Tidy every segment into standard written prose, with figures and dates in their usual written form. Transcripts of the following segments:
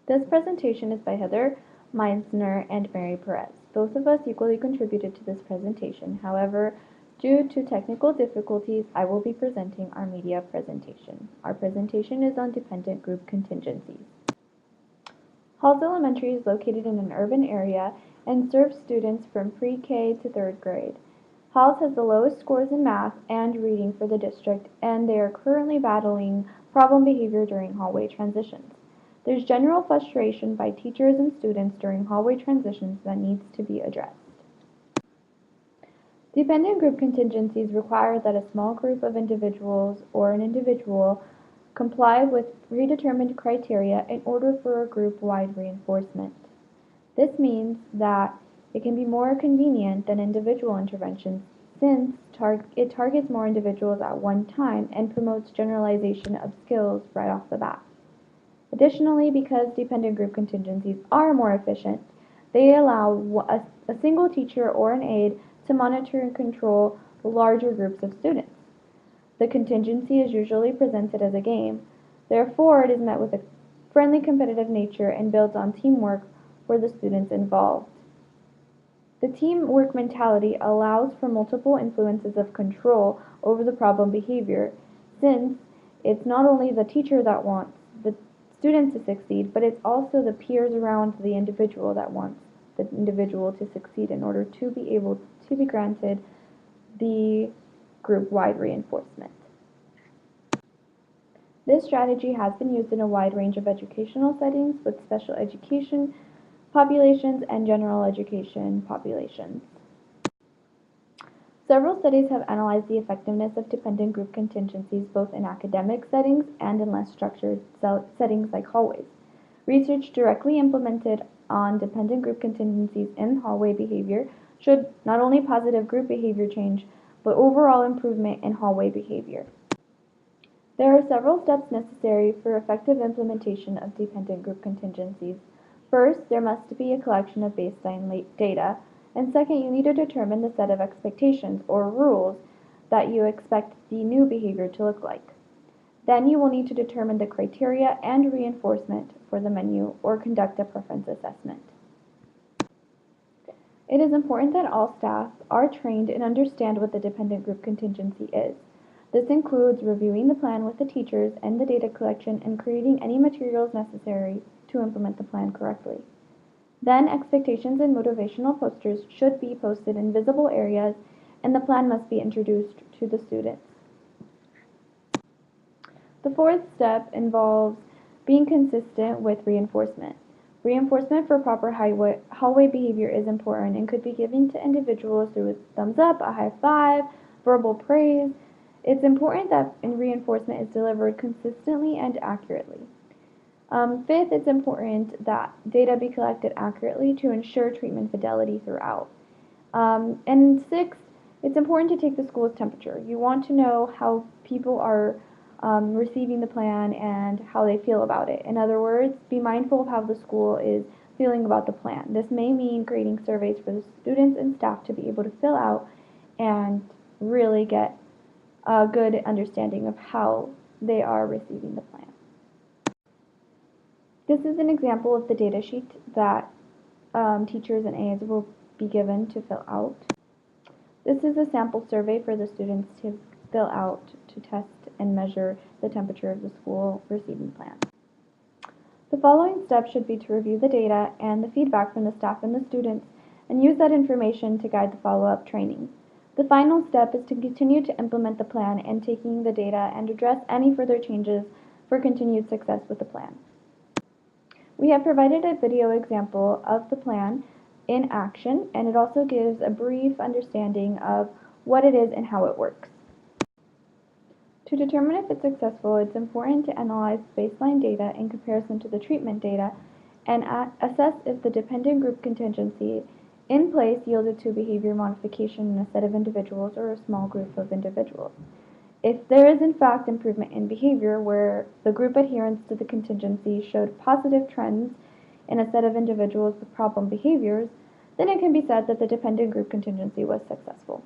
This presentation is by Heather Meisner and Mary Perez. Both of us equally contributed to this presentation. However, due to technical difficulties, I will be presenting our media presentation. Our presentation is on dependent group contingencies. Halls Elementary is located in an urban area and serves students from pre-K to 3rd grade. Halls has the lowest scores in math and reading for the district, and they are currently battling problem behavior during hallway transitions. There's general frustration by teachers and students during hallway transitions that needs to be addressed. Dependent group contingencies require that a small group of individuals or an individual comply with predetermined criteria in order for a group-wide reinforcement. This means that it can be more convenient than individual interventions since it targets more individuals at one time and promotes generalization of skills right off the bat. Additionally, because dependent group contingencies are more efficient, they allow a single teacher or an aide to monitor and control larger groups of students. The contingency is usually presented as a game, therefore it is met with a friendly competitive nature and builds on teamwork for the students involved. The teamwork mentality allows for multiple influences of control over the problem behavior, since it's not only the teacher that wants the student to succeed, but it's also the peers around the individual that wants the individual to succeed in order to be able to be granted the group-wide reinforcement. This strategy has been used in a wide range of educational settings with special education populations and general education populations. Several studies have analyzed the effectiveness of dependent group contingencies both in academic settings and in less structured settings like hallways. Research directly implemented on dependent group contingencies in hallway behavior showed not only positive group behavior change, but overall improvement in hallway behavior. There are several steps necessary for effective implementation of dependent group contingencies. First, there must be a collection of baseline data, and second, you need to determine the set of expectations or rules that you expect the new behavior to look like. Then you will need to determine the criteria and reinforcement for the menu or conduct a preference assessment. It is important that all staff are trained and understand what the dependent group contingency is. This includes reviewing the plan with the teachers and the data collection and creating any materials necessary to implement the plan correctly. Then expectations and motivational posters should be posted in visible areas, and the plan must be introduced to the students. The fourth step involves being consistent with reinforcement. Reinforcement for proper hallway behavior is important and could be given to individuals through a thumbs up, a high five, verbal praise. It's important that reinforcement is delivered consistently and accurately. Fifth, it's important that data be collected accurately to ensure treatment fidelity throughout. And sixth, it's important to take the school's temperature. You want to know how people are receiving the plan and how they feel about it. In other words, be mindful of how the school is feeling about the plan. This may mean creating surveys for the students and staff to be able to fill out and really get a good understanding of how they are receiving the plan. This is an example of the data sheet that teachers and aides will be given to fill out. This is a sample survey for the students to fill out to test and measure the temperature of the school receiving plan. The following steps should be to review the data and the feedback from the staff and the students and use that information to guide the follow-up training. The final step is to continue to implement the plan and taking the data and address any further changes for continued success with the plan. We have provided a video example of the plan in action, and it also gives a brief understanding of what it is and how it works. To determine if it's successful, it's important to analyze baseline data in comparison to the treatment data and assess if the dependent group contingency in place yielded to behavior modification in a set of individuals or a small group of individuals. If there is in fact improvement in behavior where the group adherence to the contingency showed positive trends in a set of individuals with problem behaviors, then it can be said that the dependent group contingency was successful.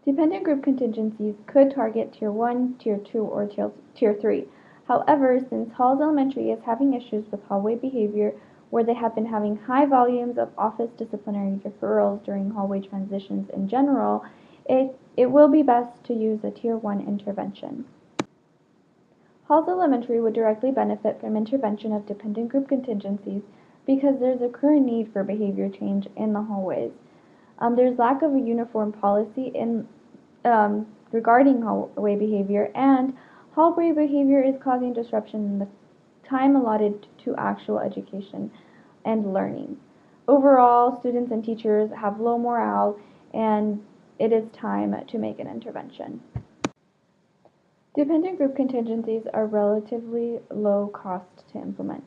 Dependent group contingencies could target Tier 1, Tier 2, or Tier 3. However, since Halls Elementary is having issues with hallway behavior where they have been having high volumes of office disciplinary deferrals during hallway transitions in general, it will be best to use a Tier 1 intervention. Halls Elementary would directly benefit from intervention of dependent group contingencies because there's a current need for behavior change in the hallways. There's lack of a uniform policy regarding hallway behavior, and hallway behavior is causing disruption in the time allotted to actual education and learning. Overall, students and teachers have low morale, and it is time to make an intervention. Dependent group contingencies are relatively low cost to implement.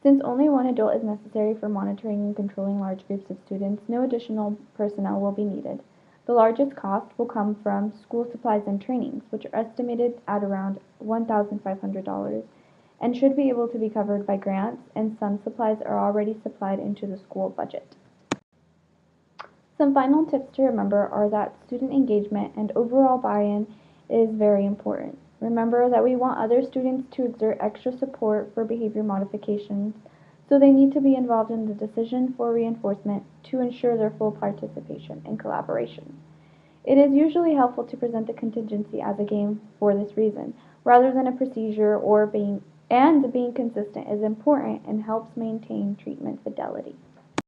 Since only one adult is necessary for monitoring and controlling large groups of students, no additional personnel will be needed. The largest cost will come from school supplies and trainings, which are estimated at around $1,500 and should be able to be covered by grants, and some supplies are already supplied into the school budget. Some final tips to remember are that student engagement and overall buy-in is very important. Remember that we want other students to exert extra support for behavior modifications, so they need to be involved in the decision for reinforcement to ensure their full participation and collaboration. It is usually helpful to present the contingency as a game for this reason, rather than a procedure, being consistent is important and helps maintain treatment fidelity.